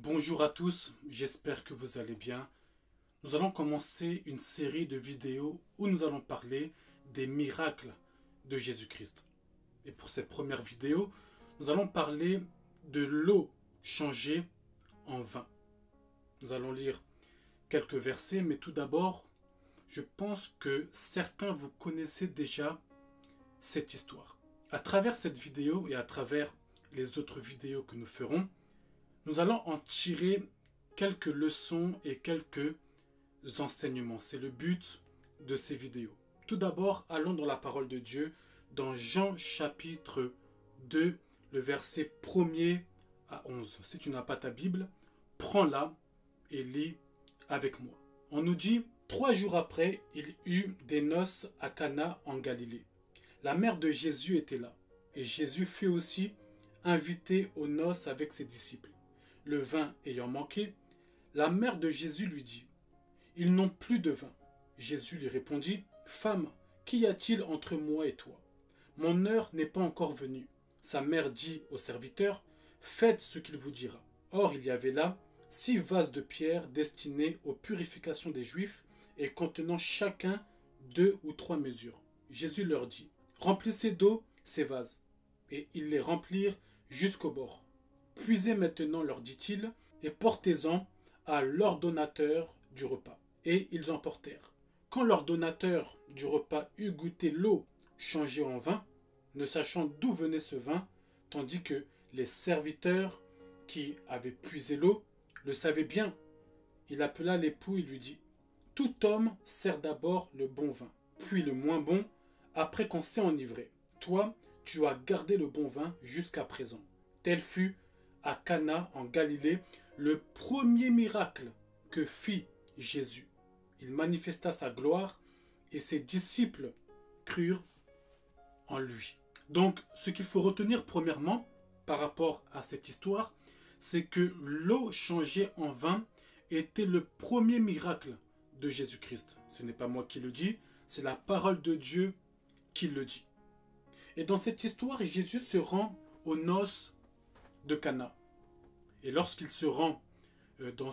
Bonjour à tous, j'espère que vous allez bien. Nous allons commencer une série de vidéos où nous allons parler des miracles de Jésus-Christ. Et pour cette première vidéo, nous allons parler de l'eau changée en vin. Nous allons lire quelques versets, mais tout d'abord, je pense que certains vous connaissez déjà cette histoire. À travers cette vidéo et à travers les autres vidéos que nous ferons, nous allons en tirer quelques leçons et quelques enseignements. C'est le but de ces vidéos. Tout d'abord, allons dans la parole de Dieu, dans Jean chapitre 2, le verset 1er à 11. Si tu n'as pas ta Bible, prends-la et lis avec moi. On nous dit, 3 jours après, il eut des noces à Cana en Galilée. La mère de Jésus était là, et Jésus fut aussi invité aux noces avec ses disciples. Le vin ayant manqué, la mère de Jésus lui dit, « Ils n'ont plus de vin. » Jésus lui répondit, « Femme, qu'y a-t-il entre moi et toi? Mon heure n'est pas encore venue. » Sa mère dit au serviteur, « Faites ce qu'il vous dira. » Or il y avait là 6 vases de pierre destinés aux purifications des Juifs et contenant chacun 2 ou 3 mesures. Jésus leur dit, « Remplissez d'eau ces vases. » Et ils les remplirent jusqu'au bord. « Puisez maintenant, leur dit-il, et portez-en à l'ordonnateur du repas. » Et ils emportèrent. Quand l'ordonnateur du repas eut goûté l'eau changée en vin, ne sachant d'où venait ce vin, tandis que les serviteurs qui avaient puisé l'eau le savaient bien, il appela l'époux et lui dit, « Tout homme sert d'abord le bon vin, puis le moins bon, après qu'on s'est enivré. Toi, tu as gardé le bon vin jusqu'à présent. » Tel fut à Cana en Galilée le premier miracle que fit Jésus. Il manifesta sa gloire et ses disciples crurent en lui. Donc, ce qu'il faut retenir premièrement par rapport à cette histoire, c'est que l'eau changée en vin était le premier miracle de Jésus-Christ. Ce n'est pas moi qui le dis, c'est la parole de Dieu qui le dit. Et dans cette histoire, Jésus se rend aux noces de Cana. Et lorsqu'il se rend dans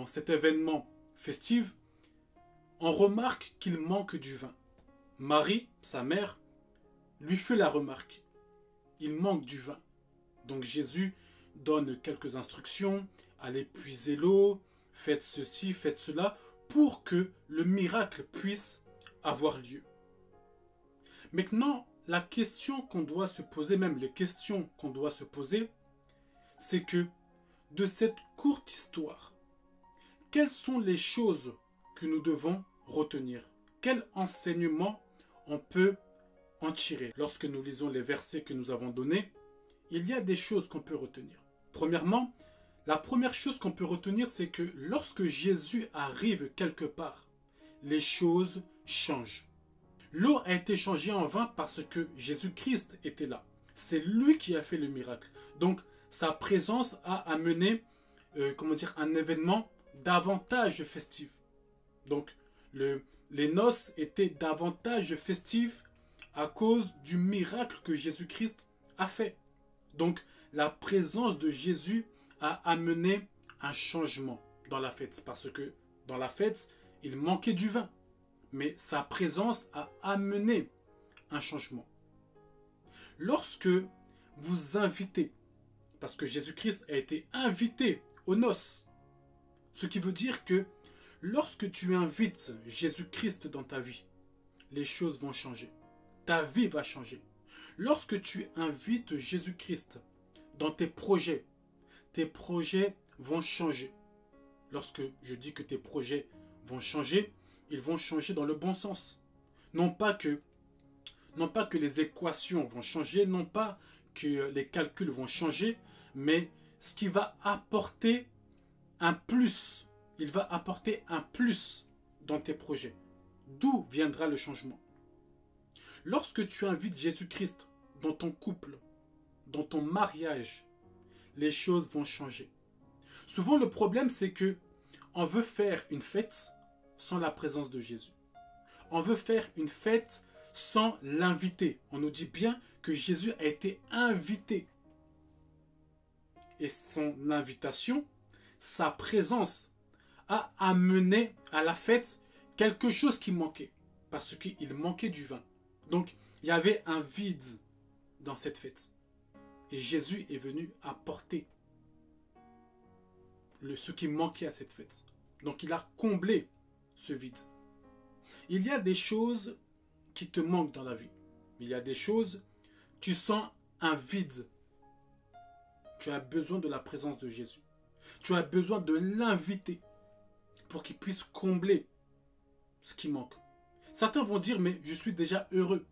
cet événement festif, on remarque qu'il manque du vin. Marie, sa mère, lui fait la remarque. Il manque du vin. Donc Jésus donne quelques instructions, allez puiser l'eau, faites ceci, faites cela, pour que le miracle puisse avoir lieu. Maintenant, la question qu'on doit se poser, même les questions qu'on doit se poser, c'est que de cette courte histoire, quelles sont les choses que nous devons retenir? Quel enseignement on peut en tirer? Lorsque nous lisons les versets que nous avons donnés, il y a des choses qu'on peut retenir. Premièrement, la première chose qu'on peut retenir, c'est que lorsque Jésus arrive quelque part, les choses changent. L'eau a été changée en vin parce que Jésus-Christ était là. C'est lui qui a fait le miracle. Donc, sa présence a amené un événement davantage festif. Donc, les noces étaient davantage festives à cause du miracle que Jésus-Christ a fait. Donc, la présence de Jésus a amené un changement dans la fête. Parce que dans la fête, il manquait du vin. Mais sa présence a amené un changement. Lorsque vous invitez, parce que Jésus-Christ a été invité aux noces, ce qui veut dire que lorsque tu invites Jésus-Christ dans ta vie, les choses vont changer. Ta vie va changer. Lorsque tu invites Jésus-Christ dans tes projets vont changer. Lorsque je dis que tes projets vont changer, ils vont changer dans le bon sens. Non pas que les équations vont changer, non pas que les calculs vont changer, mais ce qui va apporter un plus, il va apporter un plus dans tes projets. D'où viendra le changement? Lorsque tu invites Jésus-Christ dans ton couple, dans ton mariage, les choses vont changer. Souvent le problème, c'est que on veut faire une fête sans la présence de Jésus. On veut faire une fête sans l'inviter. On nous dit bien que Jésus a été invité. Et son invitation sa présence a amené à la fête quelque chose qui manquait. Parce qu'il manquait du vin. Donc, il y avait un vide dans cette fête. Et Jésus est venu apporter ce qui manquait à cette fête. Donc, il a comblé ce vide. Il y a des choses qui te manquent dans la vie. Il y a des choses, tu sens un vide. Tu as besoin de la présence de Jésus. Tu as besoin de l'inviter pour qu'il puisse combler ce qui manque. Certains vont dire, mais je suis déjà heureux.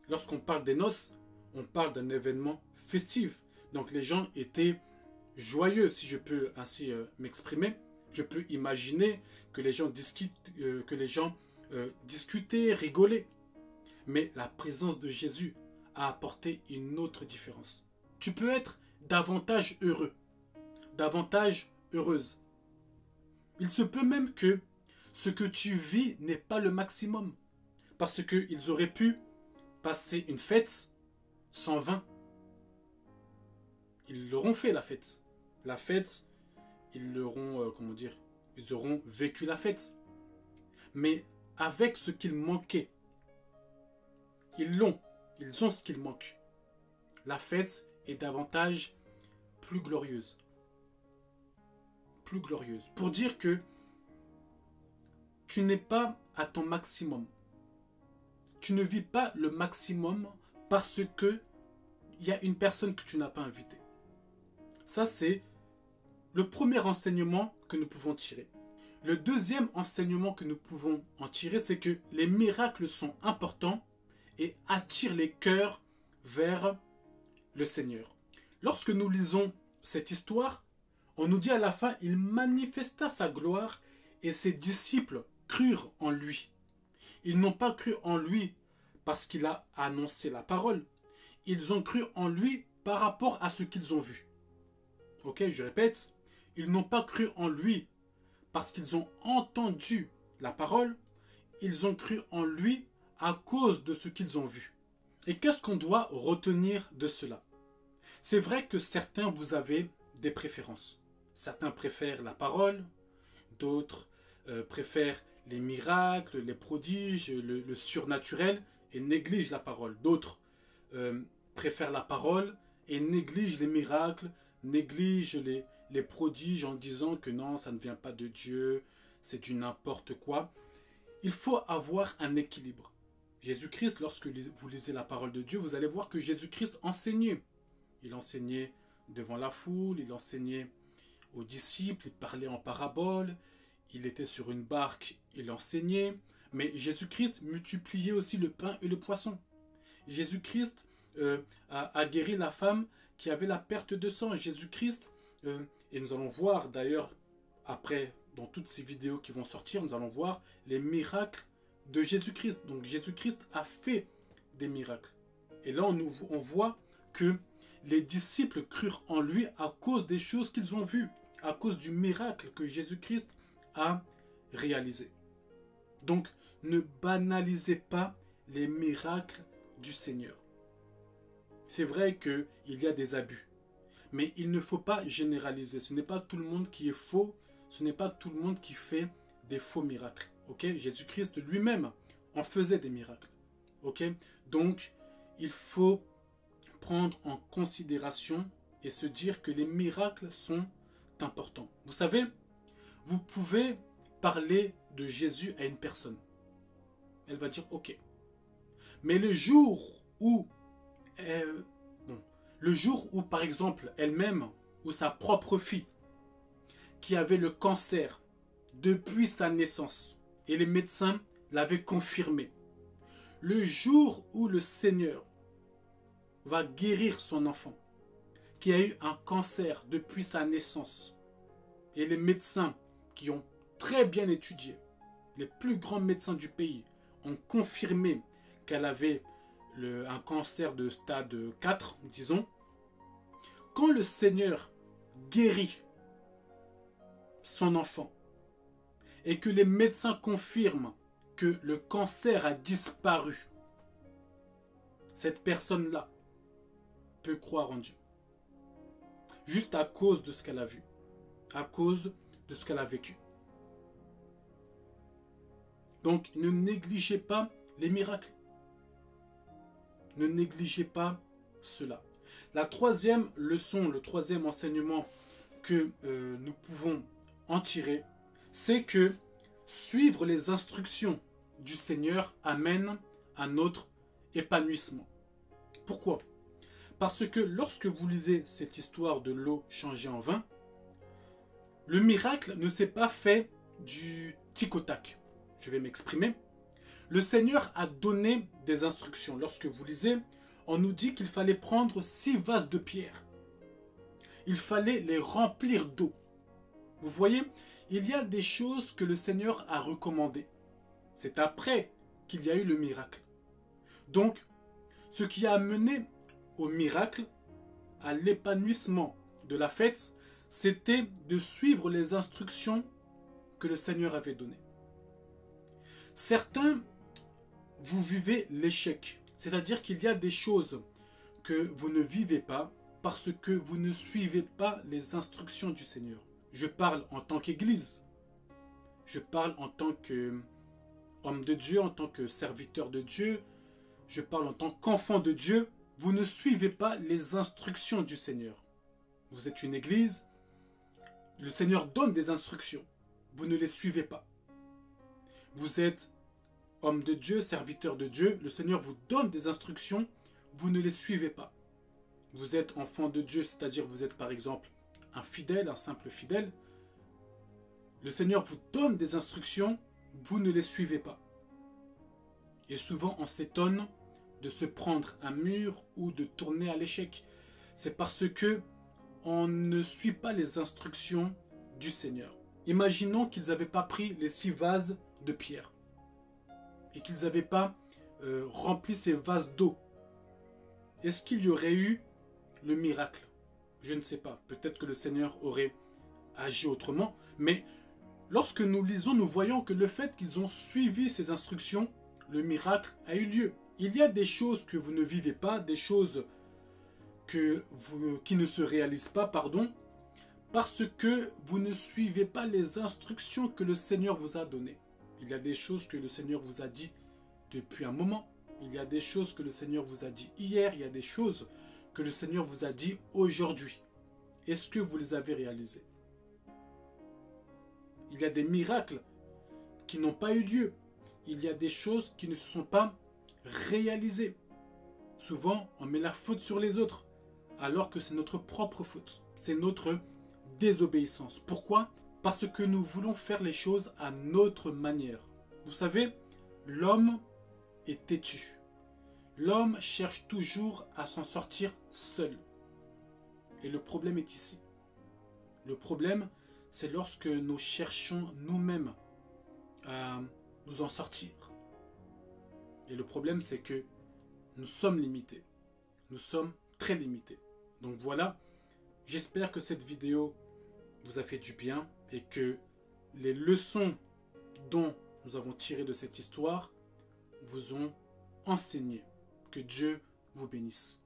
Lorsqu'on parle des noces, on parle d'un événement festif. Donc les gens étaient joyeux, si je peux ainsi m'exprimer. Je peux imaginer que les gens discutaient, rigolaient. Mais la présence de Jésus a apporté une autre différence. Tu peux être davantage heureux, davantage heureuse. Il se peut même que ce que tu vis n'est pas le maximum. Parce qu'ils auraient pu passer une fête sans vin. Ils l'auront fait la fête. La fête, ils l'auront, ils auront vécu la fête. Mais avec ce qu'il manquait, ils ont ce qu'il manque. La fête est davantage plus glorieuse. Plus glorieuse. Pour dire que tu n'es pas à ton maximum. Tu ne vis pas le maximum parce que il y a une personne que tu n'as pas invitée. Ça, c'est le premier enseignement que nous pouvons tirer. Le deuxième enseignement que nous pouvons en tirer, c'est que les miracles sont importants et attirent les cœurs vers le Seigneur. Lorsque nous lisons cette histoire, on nous dit à la fin, il manifesta sa gloire et ses disciples crurent en lui. Ils n'ont pas cru en lui parce qu'il a annoncé la parole. Ils ont cru en lui par rapport à ce qu'ils ont vu. Ok, je répète, ils n'ont pas cru en lui parce qu'ils ont entendu la parole. Ils ont cru en lui à cause de ce qu'ils ont vu. Et qu'est-ce qu'on doit retenir de cela? C'est vrai que certains, vous avez des préférences. Certains préfèrent la parole, d'autres préfèrent les miracles, les prodiges, le surnaturel et négligent la parole. D'autres préfèrent la parole et négligent les miracles, négligent les prodiges en disant que non, ça ne vient pas de Dieu, c'est du n'importe quoi. Il faut avoir un équilibre. Jésus-Christ, lorsque vous lisez la parole de Dieu, vous allez voir que Jésus-Christ enseignait. Il enseignait devant la foule, il enseignait aux disciples, il parlait en parabole, il était sur une barque, il enseignait. Mais Jésus-Christ multipliait aussi le pain et le poisson. Jésus-Christ a guéri la femme qui avait la perte de sang. Jésus-Christ, et nous allons voir d'ailleurs après, dans toutes ces vidéos qui vont sortir, nous allons voir les miracles de Jésus-Christ. Donc Jésus-Christ a fait des miracles. Et là, on voit que les disciples crurent en lui à cause des choses qu'ils ont vues, à cause du miracle que Jésus-Christ a réalisé. Donc, ne banalisez pas les miracles du Seigneur. C'est vrai qu'il y a des abus, mais il ne faut pas généraliser. Ce n'est pas tout le monde qui est faux, ce n'est pas tout le monde qui fait des faux miracles. Okay? Jésus-Christ lui-même en faisait des miracles. Okay? Donc, il faut prendre en considération et se dire que les miracles sont importants. Vous savez, vous pouvez parler de Jésus à une personne. Elle va dire ok. Mais le jour où, par exemple, elle-même ou sa propre fille, qui avait le cancer depuis sa naissance, et les médecins l'avaient confirmé, le jour où le Seigneur va guérir son enfant, qui a eu un cancer depuis sa naissance, et les médecins qui ont très bien étudié, les plus grands médecins du pays, ont confirmé qu'elle avait un cancer de stade 4, disons. Quand le Seigneur guérit son enfant et que les médecins confirment que le cancer a disparu, cette personne-là peut croire en Dieu. Juste à cause de ce qu'elle a vu. à cause de ce qu'elle a vécu. Donc, ne négligez pas les miracles. Ne négligez pas cela. La troisième leçon, le troisième enseignement que nous pouvons en tirer, c'est que suivre les instructions du Seigneur amène à notre épanouissement. Pourquoi? Parce que lorsque vous lisez cette histoire de l'eau changée en vin, le miracle ne s'est pas fait du tic au tac. Je vais m'exprimer. Le Seigneur a donné des instructions. Lorsque vous lisez, on nous dit qu'il fallait prendre 6 vases de pierre. Il fallait les remplir d'eau. Vous voyez, il y a des choses que le Seigneur a recommandées. C'est après qu'il y a eu le miracle. Donc, ce qui a amené au miracle, à l'épanouissement de la fête, c'était de suivre les instructions que le Seigneur avait données. Certains, vous vivez l'échec. C'est-à-dire qu'il y a des choses que vous ne vivez pas parce que vous ne suivez pas les instructions du Seigneur. Je parle en tant qu'Église. Je parle en tant qu'homme de Dieu, en tant que serviteur de Dieu. Je parle en tant qu'enfant de Dieu. Vous ne suivez pas les instructions du Seigneur. Vous êtes une Église. Le Seigneur donne des instructions. Vous ne les suivez pas. Vous êtes homme de Dieu, serviteur de Dieu. Le Seigneur vous donne des instructions. Vous ne les suivez pas. Vous êtes enfant de Dieu, c'est-à-dire vous êtes par exemple un fidèle, un simple fidèle. Le Seigneur vous donne des instructions. Vous ne les suivez pas. Et souvent on s'étonne de se prendre un mur ou de tourner à l'échec. C'est parce que on ne suit pas les instructions du Seigneur. Imaginons qu'ils n'avaient pas pris les 6 vases de pierre et qu'ils n'avaient pas rempli ces vases d'eau. Est-ce qu'il y aurait eu le miracle? Je ne sais pas. Peut-être que le Seigneur aurait agi autrement. Mais lorsque nous lisons, nous voyons que le fait qu'ils ont suivi ces instructions, le miracle a eu lieu. Il y a des choses que vous ne vivez pas, des choses qui ne se réalisent pas, parce que vous ne suivez pas les instructions que le Seigneur vous a données. Il y a des choses que le Seigneur vous a dit depuis un moment. Il y a des choses que le Seigneur vous a dit hier. Il y a des choses que le Seigneur vous a dit aujourd'hui. Est-ce que vous les avez réalisées? Il y a des miracles qui n'ont pas eu lieu. Il y a des choses qui ne se sont pas réalisées. Souvent, on met la faute sur les autres, alors que c'est notre propre faute. C'est notre désobéissance. Pourquoi? Parce que nous voulons faire les choses à notre manière. Vous savez, l'homme est têtu. L'homme cherche toujours à s'en sortir seul. Et le problème est ici. Le problème, c'est lorsque nous cherchons nous-mêmes à nous en sortir. Et le problème, c'est que nous sommes limités. Nous sommes très limités. Donc voilà, j'espère que cette vidéo vous a fait du bien et que les leçons dont nous avons tiré de cette histoire vous ont enseigné. Que Dieu vous bénisse.